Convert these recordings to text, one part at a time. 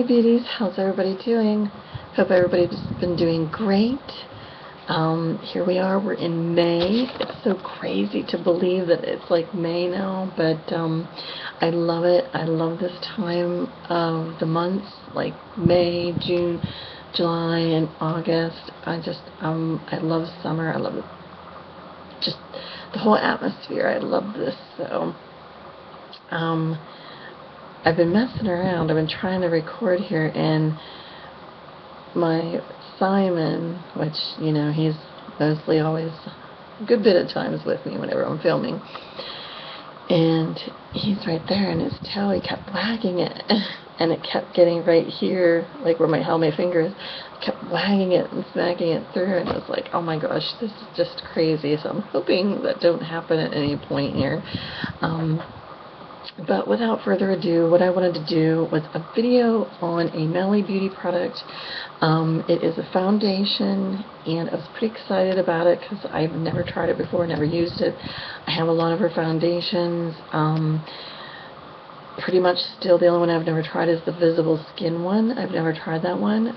Hey beauties, how's everybody doing? Hope everybody's been doing great. Here we are, we're in May. It's so crazy to believe that it's like May now, but I love it. I love this time of the months, like May, June, July, and August. I love summer. I love it. Just the whole atmosphere. I love this. So, um, I've been messing around. I've been trying to record here, and my Simon, which, you know, he's mostly always a good bit of times with me whenever I'm filming, and he's right there, and his toe, he kept wagging it, and it kept getting right here, like where how my finger is. I kept wagging it and smacking it through, and I was like, oh my gosh, this is just crazy. So I'm hoping that don't happen at any point here. But without further ado, what I wanted to do was a video on a Melly Beauty product. It is a foundation, and I was pretty excited about it because I've never tried it before, never used it. I have a lot of her foundations. Pretty much still the only one I've never tried is the Visible Skin one. I've never tried that one.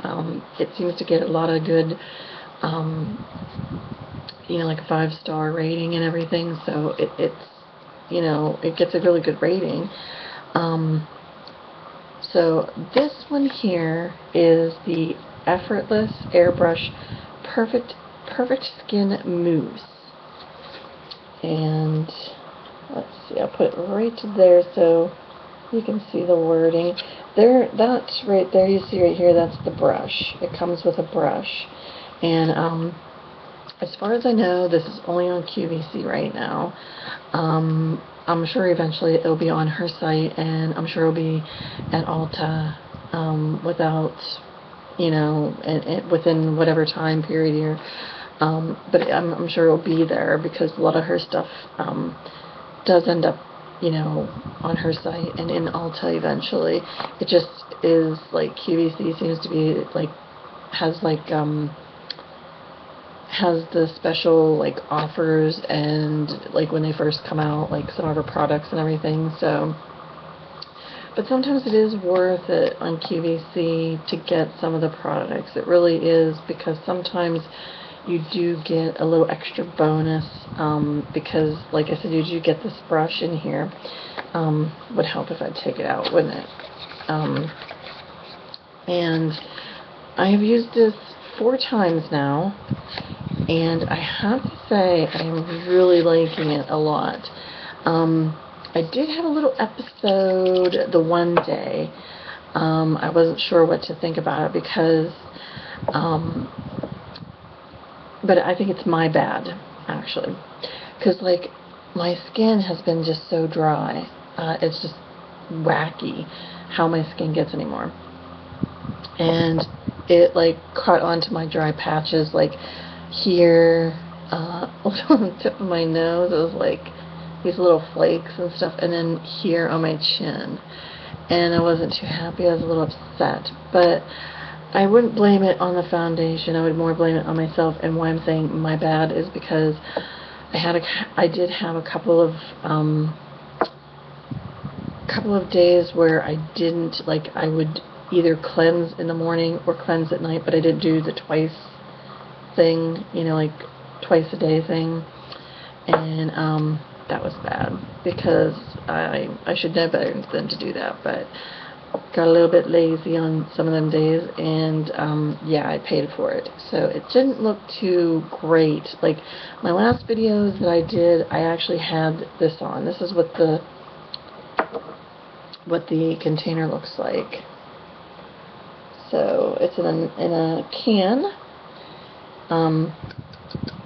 It seems to get a lot of good, you know, like a 5-star rating and everything, so it's, you know, it gets a really good rating. So this one here is the Effortless Airbrush Perfect Skin Mousse. And let's see, I'll put it right there so you can see the wording. There, that's right there, you see right here, that's the brush. It comes with a brush. And as far as I know, this is only on QVC right now. I'm sure eventually it'll be on her site, and I'm sure it'll be at Ulta without, you know, within whatever time period here. But I'm sure it'll be there because a lot of her stuff does end up, you know, on her site and in Ulta eventually. It just is like QVC seems to be like has the special like offers and like when they first come out, like some of her products and everything. So, but sometimes it is worth it on QVC to get some of the products. It really is, because sometimes you do get a little extra bonus, because like I said, you do get this brush in here. Would help if I take it out, wouldn't it? And I have used this 4 times now, and I have to say I am really liking it a lot. I did have a little episode the one day. I wasn't sure what to think about it because, but I think it's my bad, actually, because like my skin has been just so dry. It's just wacky how my skin gets anymore. And it like caught onto my dry patches, like here, on the tip of my nose. It was like these little flakes and stuff, and then here on my chin. And I wasn't too happy. I was a little upset, but I wouldn't blame it on the foundation. I would more blame it on myself. And why I'm saying my bad is because I did have a couple of days where I didn't, like, I would either cleanse in the morning or cleanse at night, but I didn't do the twice thing, you know, like twice a day thing. And that was bad because I should know better than to do that, but got a little bit lazy on some of them days, and yeah, I paid for it. So it didn't look too great. Like my last videos that I did, I actually had this on. This is what the container looks like. So it's in a can.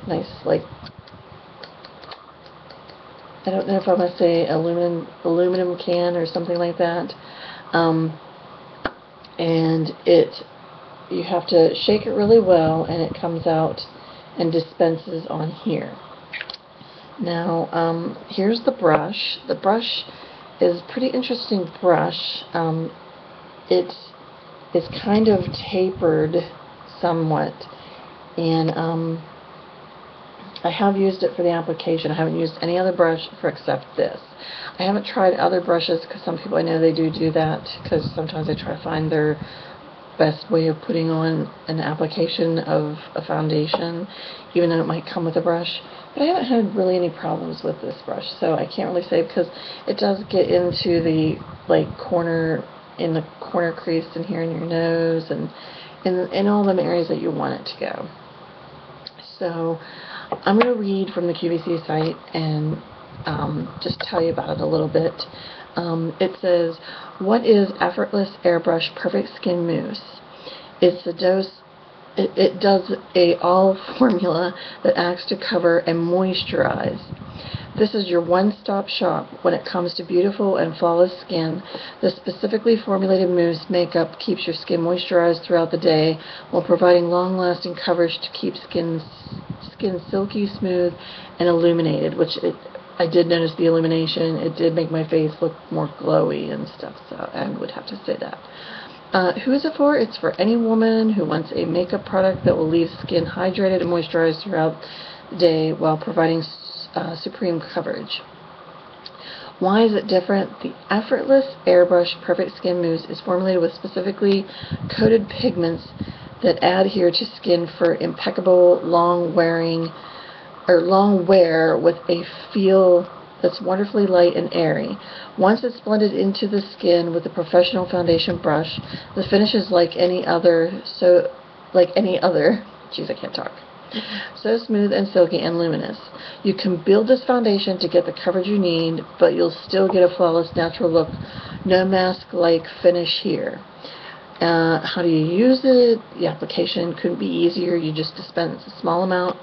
Nice, like, I don't know if I'm gonna say aluminum can or something like that. And you have to shake it really well, and it comes out and dispenses on here. Now, here's the brush. The brush is a pretty interesting brush. It's kind of tapered somewhat, and I have used it for the application. I haven't used any other brush for except this. I haven't tried other brushes because some people I know they do that, because sometimes they try to find their best way of putting on an application of a foundation, even though it might come with a brush. But I haven't had really any problems with this brush, so I can't really say, because it does get into the corner crease in here in your nose and in all them areas that you want it to go. So I'm going to read from the QVC site and just tell you about it a little bit. It says, what is Effortless Airbrush Perfect Skin Mousse? It's a dose. It does a all formula that acts to cover and moisturize. This is your one-stop shop when it comes to beautiful and flawless skin. The specifically formulated mousse makeup keeps your skin moisturized throughout the day while providing long-lasting coverage to keep skin silky smooth and illuminated, which I did notice the illumination. It did make my face look more glowy and stuff, so I would have to say that. Who is it for? It's for any woman who wants a makeup product that will leave skin hydrated and moisturized throughout the day while providing supreme coverage. Why is it different? The Effortless Airbrush Perfect Skin Mousse is formulated with specifically coated pigments that adhere to skin for impeccable long wear with a feel that's wonderfully light and airy. Once it's blended into the skin with a professional foundation brush, the finish is like any other. Jeez, I can't talk. So smooth and silky and luminous. You can build this foundation to get the coverage you need, but you'll still get a flawless natural look. No mask-like finish here. How do you use it? The application couldn't be easier. You just dispense a small amount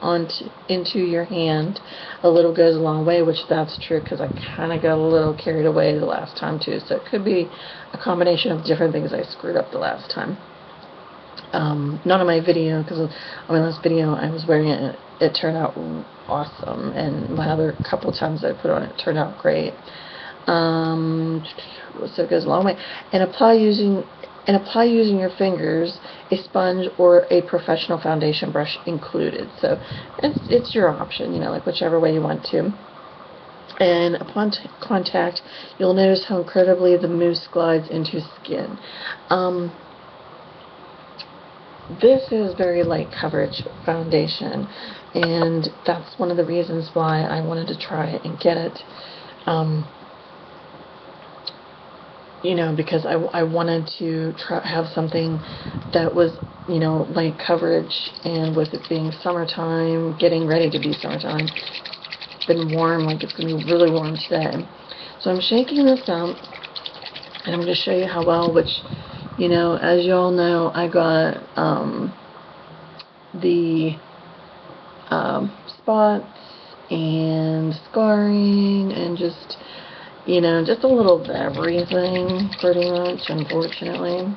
into your hand. A little goes a long way, which that's true, because I kind of got a little carried away the last time too. So it could be a combination of different things I screwed up the last time. Not on my video, because on my last video I was wearing it. It turned out awesome, and my other couple times I put on it turned out great. So it goes a long way. And apply using your fingers, a sponge, or a professional foundation brush included. So it's your option, like whichever way you want to. And upon contact, you'll notice how incredibly the mousse glides into skin. This is very light coverage foundation, and that's one of the reasons why I wanted to try it and get it. Because I wanted to have something that was, light coverage, and with it being summertime, getting ready to be summertime, it's been warm, it's going to be really warm today. So I'm shaking this up, and I'm going to show you how well, which, as you all know, I got the spots and scarring and just a little of everything, pretty much, unfortunately.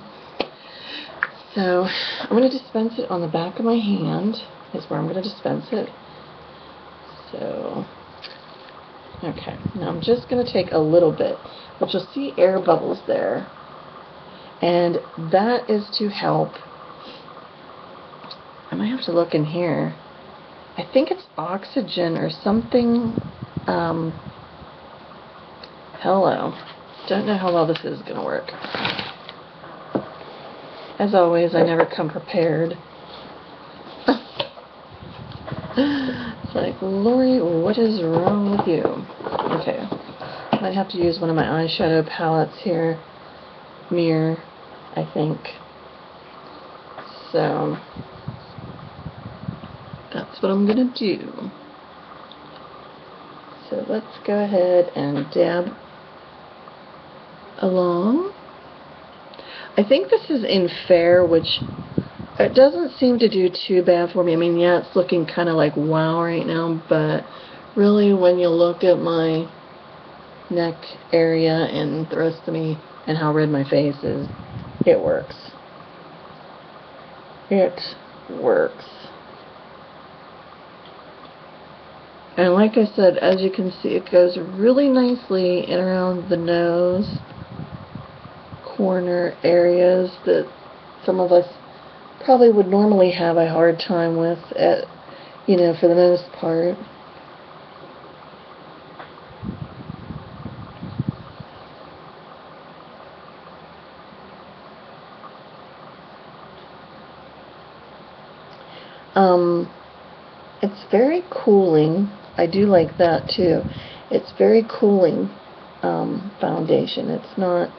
So I'm going to dispense it on the back of my hand, is where I'm going to dispense it. So, okay, now I'm just going to take a little bit, but you'll see air bubbles there. And that is to help. I might have to look in here. I think it's oxygen or something. Hello. Don't know how well this is going to work. As always, I never come prepared. It's like, Lori, what is wrong with you? Okay. I might have to use one of my eyeshadow palettes here. Mirror, I think. So that's what I'm gonna do. So let's go ahead and dab along. I think this is in Fair, which it doesn't seem to do too bad for me. I mean, yeah, it's looking kind of like wow right now, but really when you look at my neck area and the rest of me and how red my face is, it works. It works. And like I said, as you can see, it goes really nicely in around the nose corner areas that some of us probably would normally have a hard time with at you know, for the most part. It's very cooling. I do like that too. It's very cooling foundation. It's not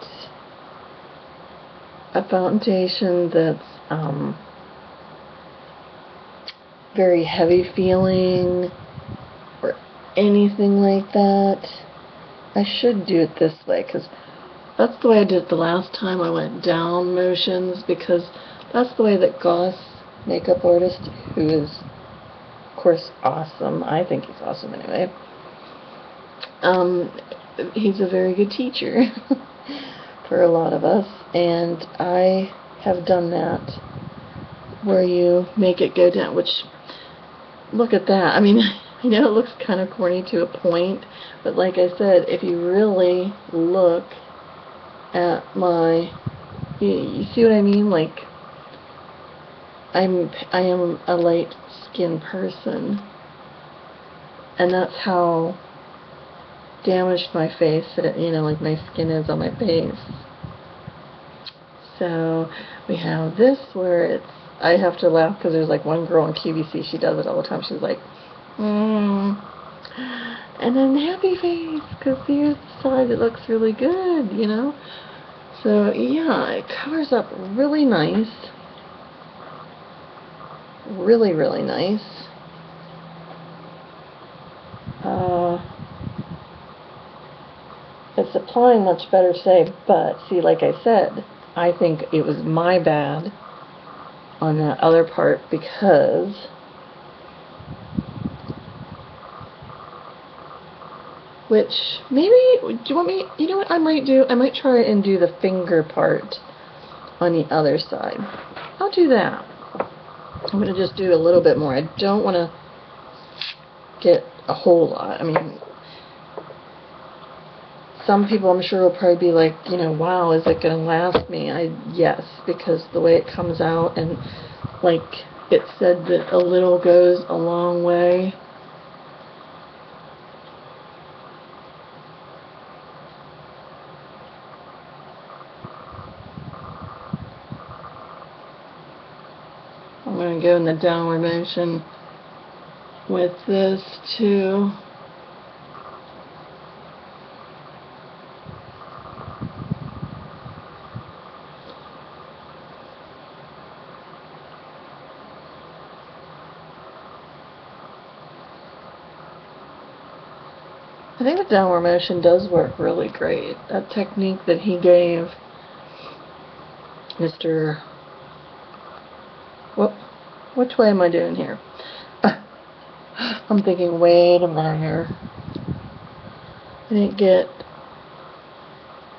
a foundation that's very heavy feeling or anything like that. I should do it this way because that's the way I did it the last time. I went down motions because that's the way that Goss, makeup artist, who is of course awesome, I think he's awesome anyway, he's a very good teacher for a lot of us, and I have done that where you make it go down, which, look at that. I mean, I know it looks kind of corny to a point, but like I said, if you really look at my, you see what I mean? Like, I am a light skinned person, and that's how damaged my face, you know, like my skin is on my face. So we have this where it's, I have to laugh because there's like one girl on QVC, she does it all the time. She's like, and then happy face, because here's the side that looks really good, you know. So yeah, it covers up really nice. Really, really nice. It's applying much better today, but see, like I said, I think it was my bad on that other part because which maybe, do you want me, you know what I might do? I might try and do the finger part on the other side. I'll do that. I'm going to just do a little bit more. I don't want to get a whole lot. I mean, some people I'm sure will probably be like, you know, wow, is it going to last me? Yes, because the way it comes out, and like it said that a little goes a long way. I'm going to go in the downward motion with this too. I think the downward motion does work really great. That technique that he gave Mr. Whoop, which way am I doing here? I'm thinking, wait a minute here. I didn't get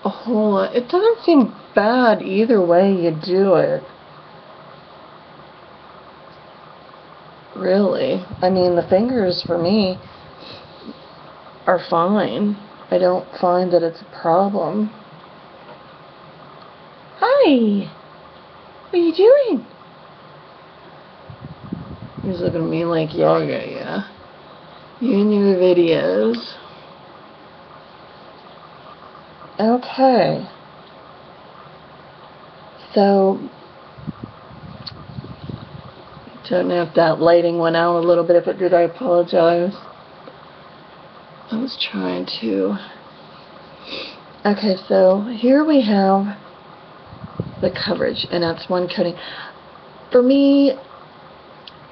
a whole lot. It doesn't seem bad either way you do it. Really. I mean, the fingers for me are fine. I don't find that it's a problem. Hi! What are you doing? He's looking at me like, yeah. You and your videos. Okay. So, don't know if that lighting went out a little bit. If it did, I apologize. I was trying to. Okay, so here we have the coverage, and that's one coating. For me,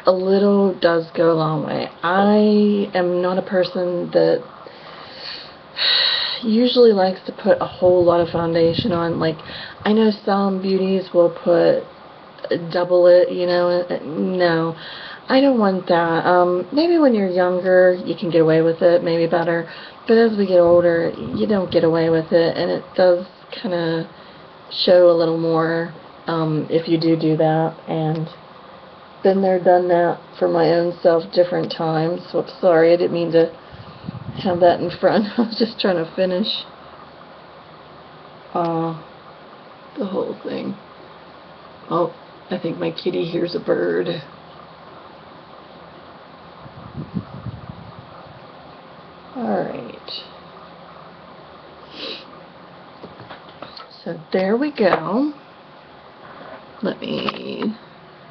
a little does go a long way. I am not a person that usually likes to put a whole lot of foundation on. Like, I know some beauties will put double it, you know. No, I don't want that. Maybe when you're younger you can get away with it, maybe better, but as we get older you don't get away with it, and it does kind of show a little more if you do that. And been there, done that for my own self different times. So sorry, I didn't mean to have that in front. I was just trying to finish the whole thing. Oh, I think my kitty hears a bird. there we go. Let me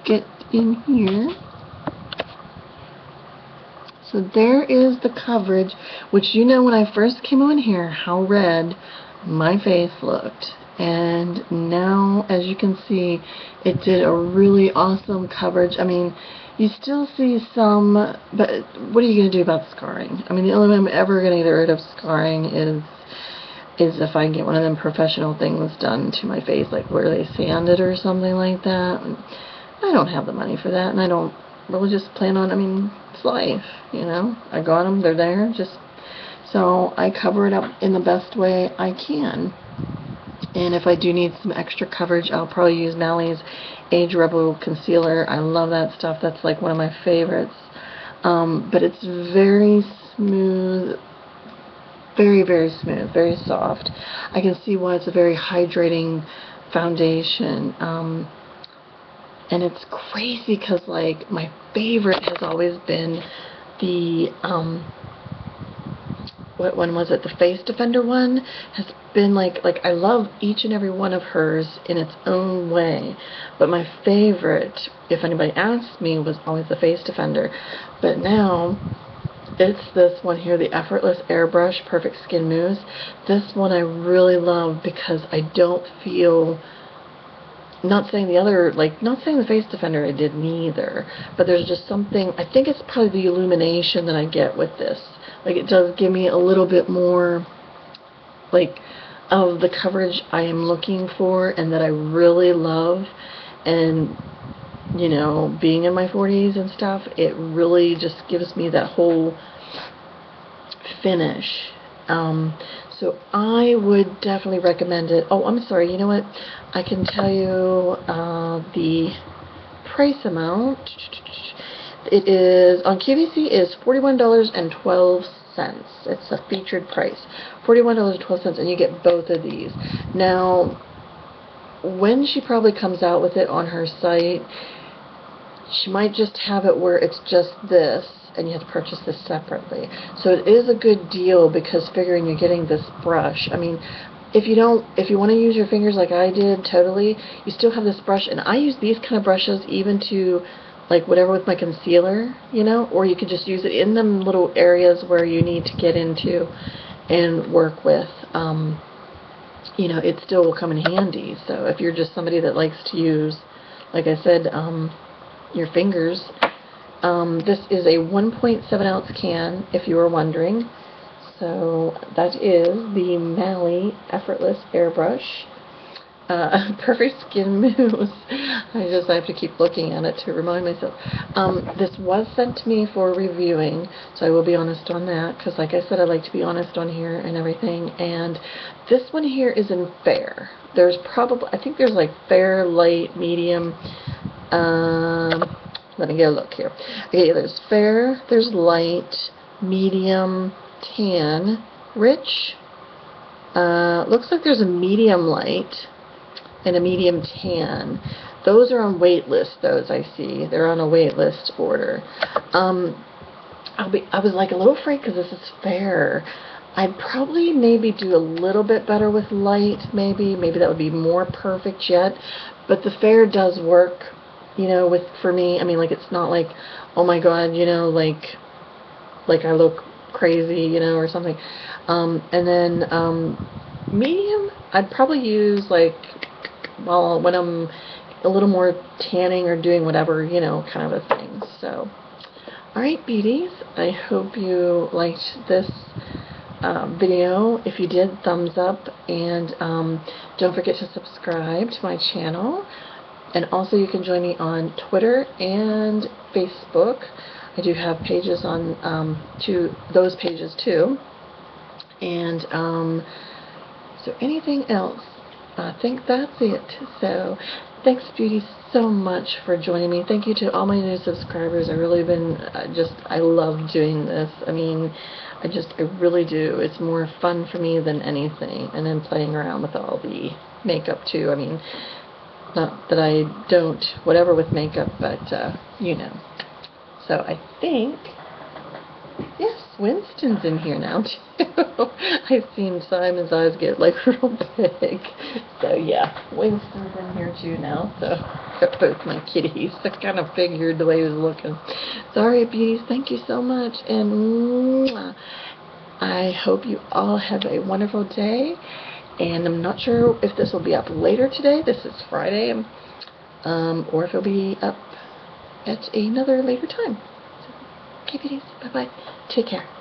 get in here. So there is the coverage, which you know when I first came on here how red my face looked. And now, as you can see, it did a really awesome coverage. I mean, you still see some, but what are you going to do about scarring? I mean, the only way I'm ever going to get rid of scarring is if I get one of them professional things done to my face, like where they sand it or something like that. And I don't have the money for that, and I don't really just plan on, I mean, it's life, you know. I got them, they're there, just so I cover it up in the best way I can. And if I do need some extra coverage, I'll probably use Mally's Age Rebel Concealer. I love that stuff. That's like one of my favorites. But it's very smooth, very, very smooth, very soft. I can see why it's a very hydrating foundation. And it's crazy because, like, my favorite has always been the, what one was it? The Face Defender one has been like I love each and every one of hers in its own way. But my favorite, if anybody asks me, was always the Face Defender. But now, it's this one here, the Effortless Airbrush Perfect Skin Mousse. This one I really love because I don't feel, not saying the other, like, not saying the Face Defender I did neither, but there's just something, I think it's probably the illumination that I get with this. Like, it does give me a little bit more, like, of the coverage I am looking for and that I really love. And, you know, being in my 40s and stuff, it really just gives me that whole finish. So I would definitely recommend it. Oh, I'm sorry, you know what? I can tell you the price amount. It is, on QVC, is $41.12. It's a featured price. $41.12, and you get both of these. Now, when she probably comes out with it on her site, she might just have it where it's just this, and you have to purchase this separately. So it is a good deal because figuring you're getting this brush. I mean, if you want to use your fingers like I did, totally, you still have this brush, and I use these kind of brushes even to, like, whatever with my concealer, you know, or you could just use it in them little areas where you need to get into and work with. You know, it still will come in handy. So if you're just somebody that likes to use, like I said, your fingers, this is a 1.7 ounce can, if you were wondering. So that is the Mally Effortless Airbrush Perfect Skin Mousse. I have to keep looking at it to remind myself. This was sent to me for reviewing, so I will be honest on that, because like I said, I like to be honest on here and everything. And this one here is in fair. There's probably, I think there's like fair, light, medium. Let me get a look here. Okay, there's fair, there's light, medium, tan, rich. Looks like there's a medium light and a medium tan. Those are on wait list, those I see. They're on a wait list order. I was like a little afraid because this is fair. I'd probably maybe do a little bit better with light, maybe that would be more perfect yet. But the fair does work, you know, for me. I mean, like, it's not like, oh my god, you know, like I look crazy, you know, or something. And then medium, I'd probably use, like, well, when I'm a little more tanning or doing whatever, you know, kind of a thing. So, alright, beauties, I hope you liked this video. If you did, thumbs up, and don't forget to subscribe to my channel. And also, you can join me on Twitter and Facebook. I do have pages on those pages too. And so anything else? I think that's it. So thanks, beauty, so much for joining me. Thank you to all my new subscribers. I've really been I love doing this. I mean, I really do. It's more fun for me than anything. And then playing around with all the makeup too. I mean, not that I don't whatever with makeup, but you know. So I think, yes. Winston's in here now too. I've seen Simon's eyes get like real big. So yeah, Winston's in here too now. So got both my kitties. I kind of figured the way he was looking. So alright, beauties, thank you so much, and mwah. I hope you all have a wonderful day. And I'm not sure if this will be up later today. This is Friday, or if it'll be up at another later time. So, okay, beauties, bye bye. Take care.